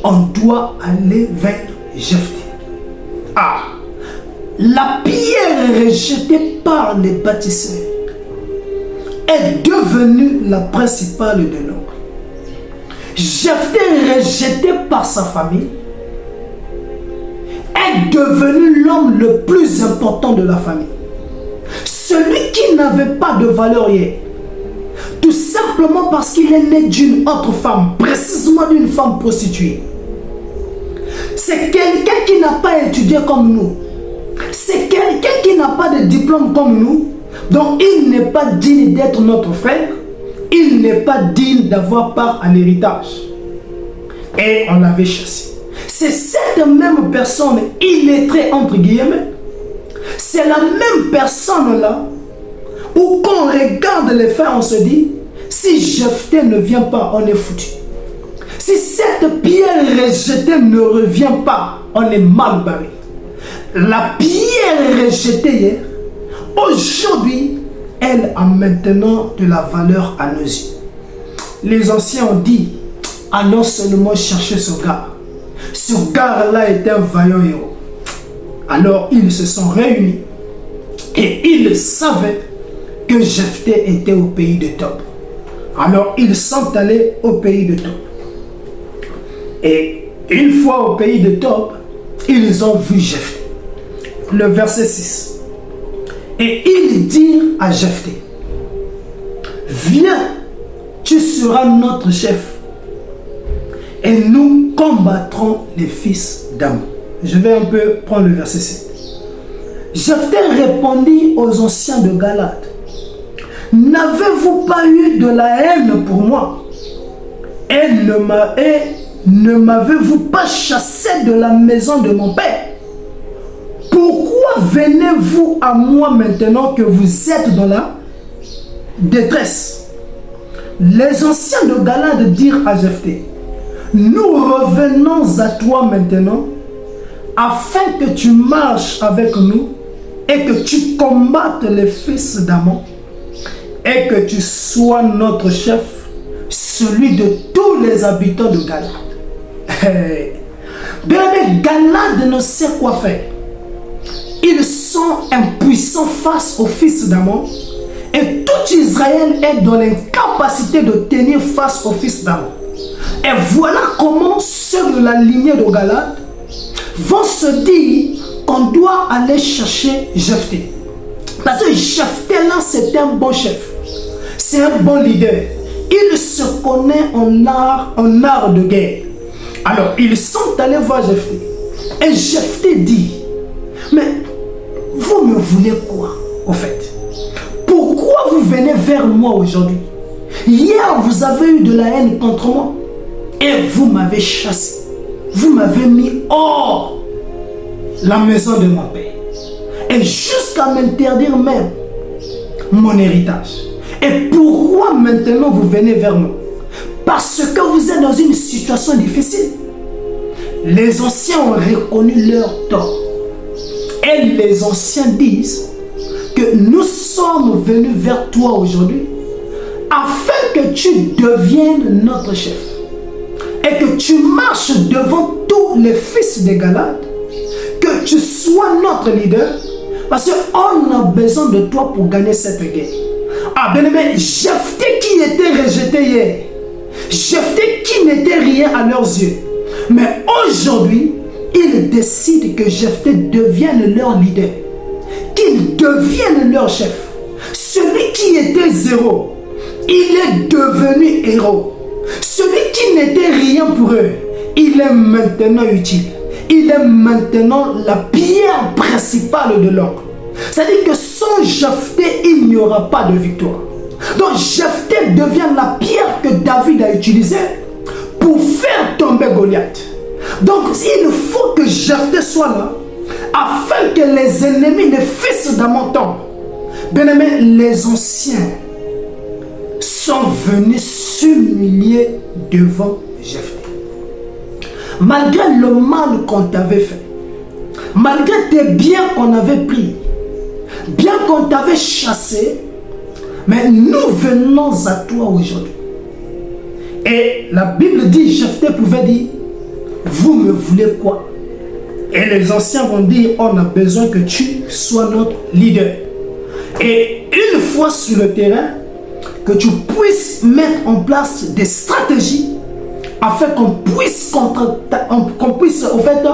on doit aller vers Jephthé. Ah, la pierre rejetée par les bâtisseurs est devenue la principale de l'ombre. Jephthé, rejeté par sa famille, est devenu l'homme le plus important de la famille. Celui qui n'avait pas de valeur hier, tout simplement parce qu'il est né d'une autre femme, précisément d'une femme prostituée. C'est quelqu'un qui n'a pas étudié comme nous. C'est quelqu'un qui n'a pas de diplôme comme nous. Donc il n'est pas digne d'être notre frère. Il n'est pas digne d'avoir part à l'héritage. Et on l'avait chassé. C'est cette même personne illettrée entre guillemets. C'est la même personne là où quand on regarde les faits, on se dit, si Jephthé ne vient pas, on est foutu. Si cette pierre rejetée ne revient pas, on est mal barré. La pierre rejetée hier, aujourd'hui, elle a maintenant de la valeur à nos yeux. Les anciens ont dit, allons seulement chercher ce gars. Ce gars-là est un vaillant héros. Alors ils se sont réunis et ils savaient que Jephthé était au pays de Tob. Alors ils sont allés au pays de Tob. Et une fois au pays de Tob, ils ont vu Jephthé. Le verset 6. Et ils dirent à Jephthé, viens, tu seras notre chef et nous combattrons les fils d'Ammon. Je vais un peu prendre le verset 7. Jephthé répondit aux anciens de Galade, n'avez-vous pas eu de la haine pour moi? Et ne m'avez-vous pas chassé de la maison de mon père? Pourquoi venez-vous à moi maintenant que vous êtes dans la détresse? Les anciens de Galade dirent à Jephthé, nous revenons à toi maintenant afin que tu marches avec nous et que tu combattes les fils d'Ammon et que tu sois notre chef, celui de tous les habitants de Galade. Bien, Galade ne sait quoi faire. Ils sont impuissants face aux fils d'Ammon et tout Israël est dans l'incapacité de tenir face aux fils d'Ammon. Et voilà comment ceux de la lignée de Galade vont se dire qu'on doit aller chercher Jephthé. Parce que Jephthé là, c'est un bon chef. C'est un bon leader. Il se connaît en art de guerre. Alors, ils sont allés voir Jephthé. Et Jephthé dit, mais vous me voulez quoi, au fait? Pourquoi vous venez vers moi aujourd'hui? Hier, vous avez eu de la haine contre moi. Et vous m'avez chassé. Vous m'avez mis hors la maison de mon père. Et jusqu'à m'interdire même mon héritage. Et pourquoi maintenant vous venez vers moi? Parce que vous êtes dans une situation difficile. Les anciens ont reconnu leur tort. Et les anciens disent que nous sommes venus vers toi aujourd'hui afin que tu deviennes notre chef. Et que tu marches devant tous les fils de Galade. Que tu sois notre leader. Parce qu'on a besoin de toi pour gagner cette guerre. Ah bien aimé, Jephthé qui était rejeté hier. Jephthé qui n'était rien à leurs yeux. Mais aujourd'hui, ils décident que Jephthé devienne leur leader. Qu'il devienne leur chef. Celui qui était zéro, il est devenu héros. Celui qui n'était rien pour eux, il est maintenant utile. Il est maintenant la pierre principale de l'ombre. C'est-à-dire que sans Jephthé, il n'y aura pas de victoire. Donc Jephthé devient la pierre que David a utilisée pour faire tomber Goliath. Donc il faut que Jephthé soit là afin que les ennemis, les fils d'Ammon tombent. Bien aimé, les anciens sont venus s'humilier devant Jephthé. Malgré le mal qu'on t'avait fait, malgré tes biens qu'on avait pris, bien qu'on t'avait chassé, mais nous venons à toi aujourd'hui. Et la Bible dit, Jephthé pouvait dire, vous me voulez quoi? Et les anciens vont dire, on a besoin que tu sois notre leader. Et une fois sur le terrain, que tu puisses mettre en place des stratégies afin qu'on puisse, en fait,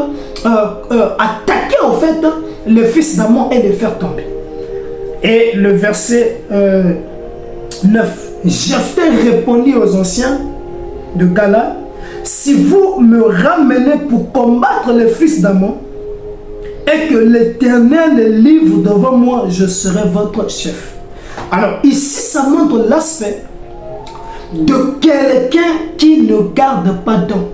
attaquer en fait, le fils d'Ammon et les faire tomber. Et le verset 9, Jephthé répondit aux anciens de Gala, si vous me ramenez pour combattre les fils d'Ammon et que l'Éternel les livre devant moi, je serai votre chef. Alors ici, ça montre l'aspect de quelqu'un qui ne garde pas d'homme.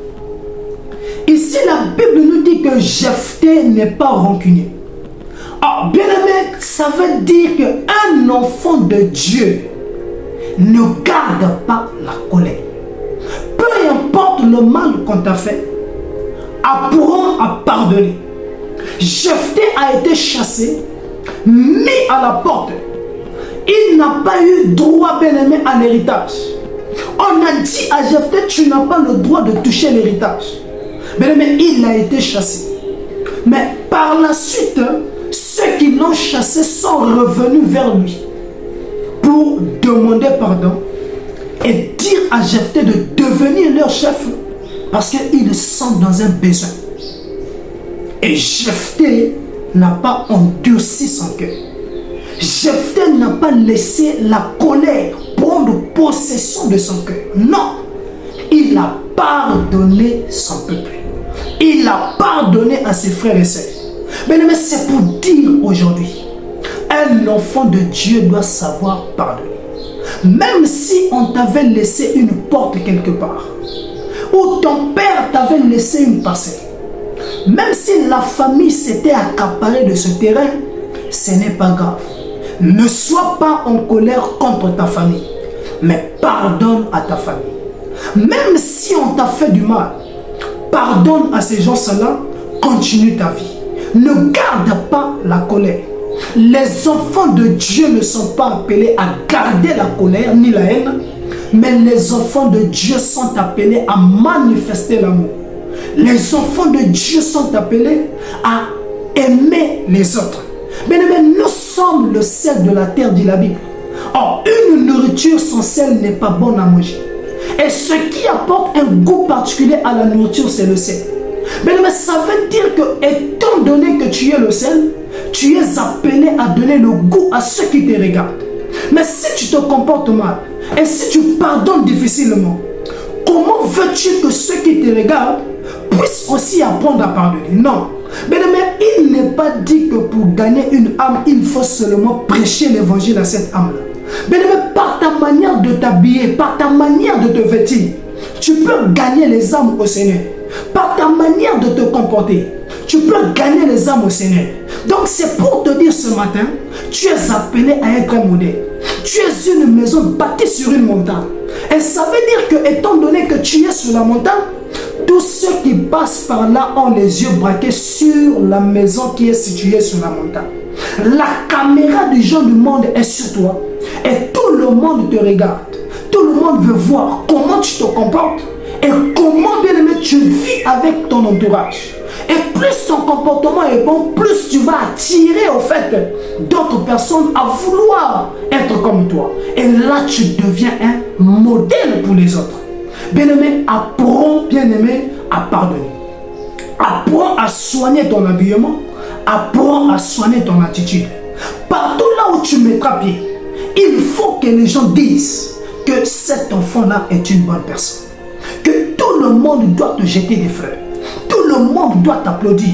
Ici, la Bible nous dit que Jephthé n'est pas rancunier. Ah, bien aimé, ça veut dire qu'un enfant de Dieu ne garde pas la colère. Peu importe le mal qu'on t'a fait, apprends à pardonner. Jephthé a été chassé, mis à la porte. Il n'a pas eu droit, bien aimé, à l'héritage. On a dit à Jephthé, tu n'as pas le droit de toucher l'héritage. Bien aimé, il a été chassé. Mais par la suite, ceux qui l'ont chassé sont revenus vers lui pour demander pardon et dire à Jephthé de devenir leur chef parce qu'ils sont dans un besoin. Et Jephthé n'a pas endurci son cœur. Jephthé n'a pas laissé la colère prendre possession de son cœur. Non, il a pardonné son peuple. Il a pardonné à ses frères et sœurs. Mais c'est pour dire aujourd'hui, un enfant de Dieu doit savoir pardonner. Même si on t'avait laissé une porte quelque part, ou ton père t'avait laissé une parcelle, même si la famille s'était accaparée de ce terrain, ce n'est pas grave. Ne sois pas en colère contre ta famille, mais pardonne à ta famille. Même si on t'a fait du mal, pardonne à ces gens-là, continue ta vie. Ne garde pas la colère. Les enfants de Dieu ne sont pas appelés à garder la colère ni la haine, mais les enfants de Dieu sont appelés à manifester l'amour. Les enfants de Dieu sont appelés à aimer les autres. Mais nous sommes le sel de la terre, dit la Bible. Or, une nourriture sans sel n'est pas bonne à manger. Et ce qui apporte un goût particulier à la nourriture, c'est le sel. Mais ça veut dire que, étant donné que tu es le sel, tu es appelé à donner le goût à ceux qui te regardent. Mais si tu te comportes mal, et si tu pardonnes difficilement, comment veux-tu que ceux qui te regardent puissent aussi apprendre à pardonner? Non. Mais il n'est pas dit que pour gagner une âme, il faut seulement prêcher l'évangile à cette âme-là. Mais par ta manière de t'habiller, par ta manière de te vêtir, tu peux gagner les âmes au Seigneur. Par ta manière de te comporter, tu peux gagner les âmes au Seigneur. Donc c'est pour te dire ce matin, tu es appelé à être un modèle. Tu es une maison bâtie sur une montagne. Et ça veut dire que, étant donné que tu es sur la montagne, tous ceux qui passent par là ont les yeux braqués sur la maison qui est située sur la montagne. La caméra du genre du monde est sur toi. Et tout le monde te regarde. Tout le monde veut voir comment tu te comportes et comment, bien aimé, tu vis avec ton entourage. Et plus ton comportement est bon, plus tu vas attirer au fait d'autres personnes à vouloir être comme toi. Et là, tu deviens un modèle pour les autres. Bien-aimé, apprends, bien-aimé, à pardonner. Apprends à soigner ton habillement. Apprends à soigner ton attitude. Partout là où tu mettras pied, il faut que les gens disent que cet enfant-là est une bonne personne. Que tout le monde doit te jeter des fleurs. Tout le monde doit t'applaudir.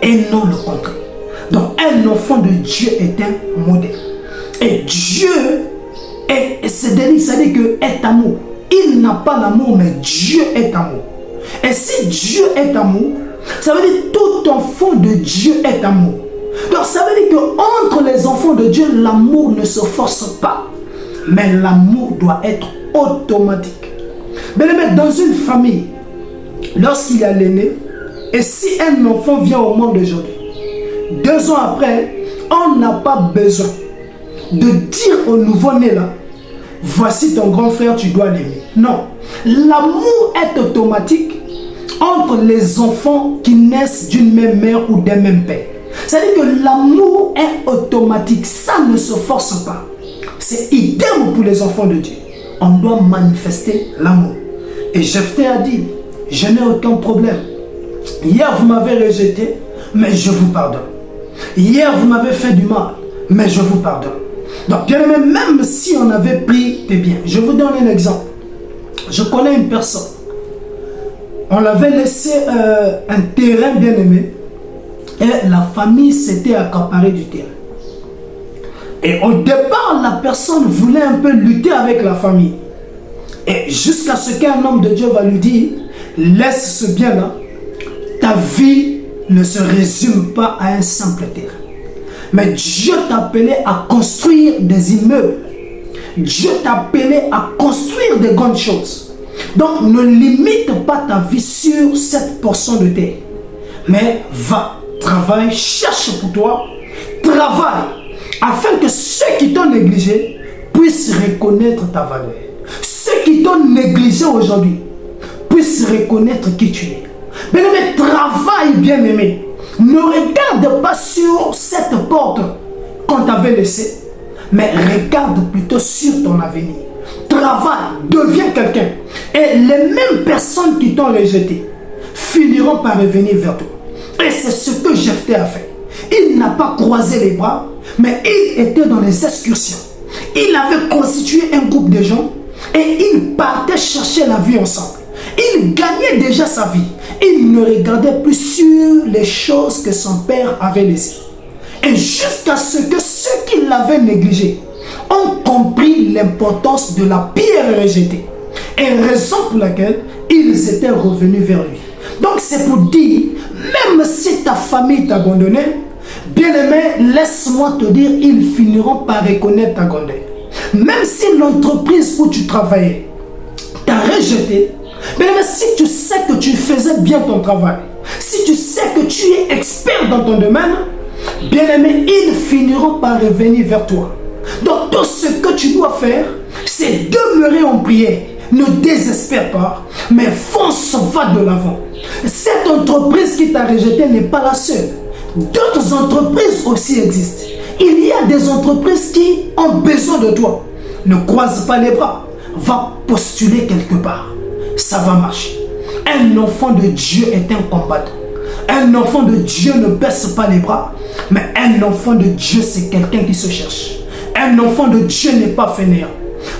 Et non le contraire. Donc un enfant de Dieu est un modèle. Et Dieu, c'est-à-dire que est amour. Il n'a pas l'amour, mais Dieu est amour. Et si Dieu est amour, ça veut dire que tout enfant de Dieu est amour. Donc ça veut dire qu'entre les enfants de Dieu, l'amour ne se force pas. Mais l'amour doit être automatique. Mais dans une famille, lorsqu'il y a l'aîné, et si un enfant vient au monde aujourd'hui, 2 ans après, on n'a pas besoin de dire au nouveau-né là, voici ton grand frère, tu dois l'aimer. Non, l'amour est automatique entre les enfants qui naissent d'une même mère ou d'un même père. C'est-à-dire que l'amour est automatique, ça ne se force pas. C'est idem pour les enfants de Dieu. On doit manifester l'amour. Et Jephthé a dit, je n'ai aucun problème. Hier vous m'avez rejeté, mais je vous pardonne. Hier vous m'avez fait du mal, mais je vous pardonne. Donc bien aimé, même si on avait pris tes biens, je vous donne un exemple. Je connais une personne. On l'avait laissé un terrain bien aimé. Et la famille s'était accaparée du terrain. Et au départ, la personne voulait un peu lutter avec la famille. Et jusqu'à ce qu'un homme de Dieu va lui dire, laisse ce bien-là. Ta vie ne se résume pas à un simple terrain. Mais Dieu t'a appelé à construire des immeubles. Dieu t'a appelé à construire des grandes choses. Donc ne limite pas ta vie sur cette portion de terre. Mais va. Travaille, cherche pour toi, travaille, afin que ceux qui t'ont négligé puissent reconnaître ta valeur. Ceux qui t'ont négligé aujourd'hui puissent reconnaître qui tu es. Bien-aimé, travaille, bien-aimé. Ne regarde pas sur cette porte qu'on t'avait laissée, mais regarde plutôt sur ton avenir. Travaille, deviens quelqu'un. Et les mêmes personnes qui t'ont rejeté finiront par revenir vers toi. Et c'est ce que Jephthé a fait. Il n'a pas croisé les bras, mais il était dans les excursions. Il avait constitué un groupe de gens et il partait chercher la vie ensemble. Il gagnait déjà sa vie. Il ne regardait plus sur les choses que son père avait laissées. Et jusqu'à ce que ceux qui l'avaient négligé ont compris l'importance de la pierre rejetée. Et raison pour laquelle ils étaient revenus vers lui. Donc c'est pour dire, même si ta famille t'a abandonné, bien-aimé, laisse-moi te dire, ils finiront par reconnaître ta grandeur. Même si l'entreprise où tu travaillais t'a rejeté, bien-aimé, si tu sais que tu faisais bien ton travail, si tu sais que tu es expert dans ton domaine, bien-aimé, ils finiront par revenir vers toi. Donc tout ce que tu dois faire, c'est demeurer en prière. Ne désespère pas, mais fonce, va de l'avant. Cette entreprise qui t'a rejeté n'est pas la seule. D'autres entreprises aussi existent. Il y a des entreprises qui ont besoin de toi. Ne croise pas les bras. Va postuler quelque part. Ça va marcher. Un enfant de Dieu est un combattant. Un enfant de Dieu ne baisse pas les bras. Mais un enfant de Dieu, c'est quelqu'un qui se cherche. Un enfant de Dieu n'est pas fainéant.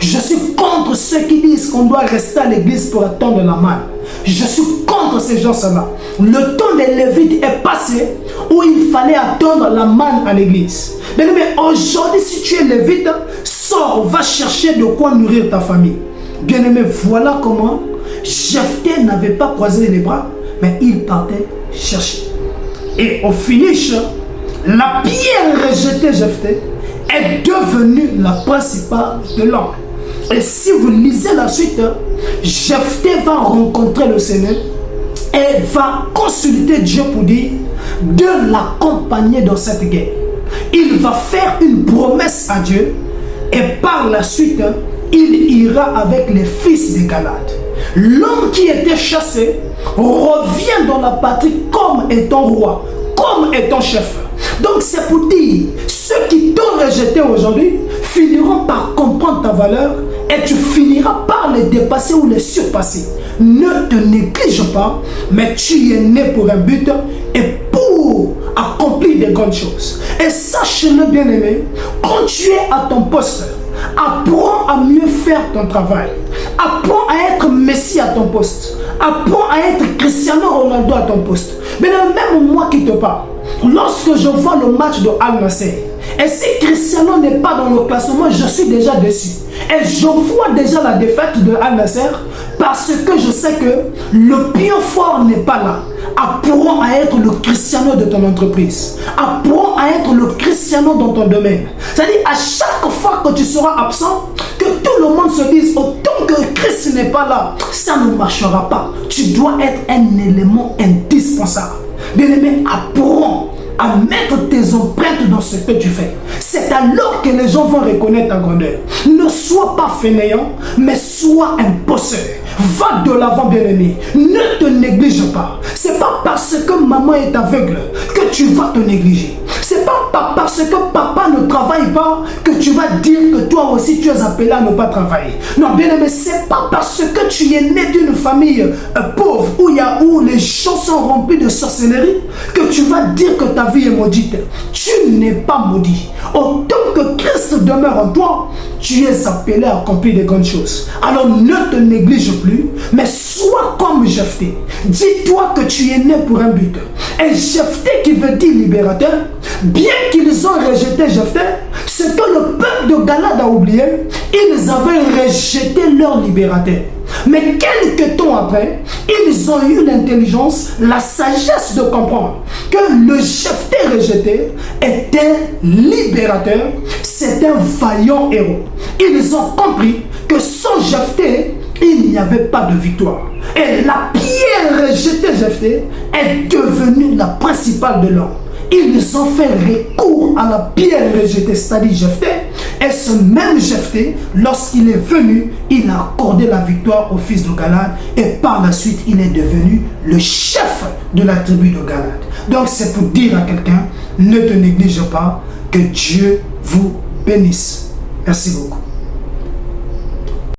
Je suis contre ceux qui disent qu'on doit rester à l'église pour attendre la manne. Je suis contre ces gens-là. Le temps des Lévites est passé où il fallait attendre la manne à l'église. Mais aujourd'hui, si tu es Lévite, sors, va chercher de quoi nourrir ta famille. Bien-aimé, voilà comment Jephthé n'avait pas croisé les bras, mais il partait chercher. Et au finish, la pierre rejetée Jephthé est devenue la principale de l'homme. Et si vous lisez la suite, Jephthé va rencontrer le Seigneur et va consulter Dieu pour dire de l'accompagner dans cette guerre. Il va faire une promesse à Dieu et par la suite, il ira avec les fils des Galates. L'homme qui était chassé revient dans la patrie comme étant roi, comme étant chef. Donc c'est pour dire, ceux qui t'ont rejeté aujourd'hui finiront par comprendre ta valeur et tu finiras par les dépasser ou les surpasser. Ne te néglige pas, mais tu es né pour un but et pour accomplir des grandes choses. Et sache-le bien aimé, quand tu es à ton poste, apprends à mieux faire ton travail. Apprends à être Messie à ton poste. Apprends à être Cristiano Ronaldo à ton poste. Mais même moi qui te parle, lorsque je vois le match de Al Nassr, et si Cristiano n'est pas dans le classement, je suis déjà déçu. Et je vois déjà la défaite de Al Nassr parce que je sais que le pion fort n'est pas là. Apprends à être le Cristiano de ton entreprise. Apprends à être le Cristiano dans ton domaine. C'est-à-dire à chaque fois que tu seras absent, que tout le monde se dise, autant n'est pas là, ça ne marchera pas. Tu dois être un élément indispensable. Bien-aimé, apprends à mettre tes empreintes dans ce que tu fais. C'est alors que les gens vont reconnaître ta grandeur. Ne sois pas fainéant, mais sois un bosseur. Va de l'avant, bien-aimé. Ne te néglige pas. C'est pas parce que maman est aveugle que tu vas te négliger. C'est pas parce que papa ne travaille pas que tu vas dire que toi aussi tu es appelé à ne pas travailler. Non, bien-aimé, c'est pas parce que tu es né d'une famille pauvre où les gens sont remplis de sorcellerie que tu vas dire que ta vie est maudite. Tu n'es pas maudit. Autant que Christ demeure en toi, tu es appelé à accomplir de grandes choses. Alors ne te néglige plus, mais sois comme Jephthé. Dis-toi que tu es né pour un but. Et Jephthé qui veut dire libérateur, bien qu'ils ont rejeté Jephthé, ce que le peuple de Galad a oublié, ils avaient rejeté leur libérateur. Mais quelques temps après, ils ont eu l'intelligence, la sagesse de comprendre que le Jephthé rejeté était libérateur, c'est un vaillant héros. Ils ont compris que sans Jephthé, il n'y avait pas de victoire. Et la pierre rejetée Jephthé est devenue la principale de l'homme. Ils ont fait recours à la pierre rejetée, c'est-à-dire Jephthé. Et ce même Jephthé, lorsqu'il est venu, il a accordé la victoire au fils de Galad. Et par la suite, il est devenu le chef de la tribu de Galad. Donc c'est pour dire à quelqu'un, ne te néglige pas, que Dieu vous bénisse. Merci beaucoup.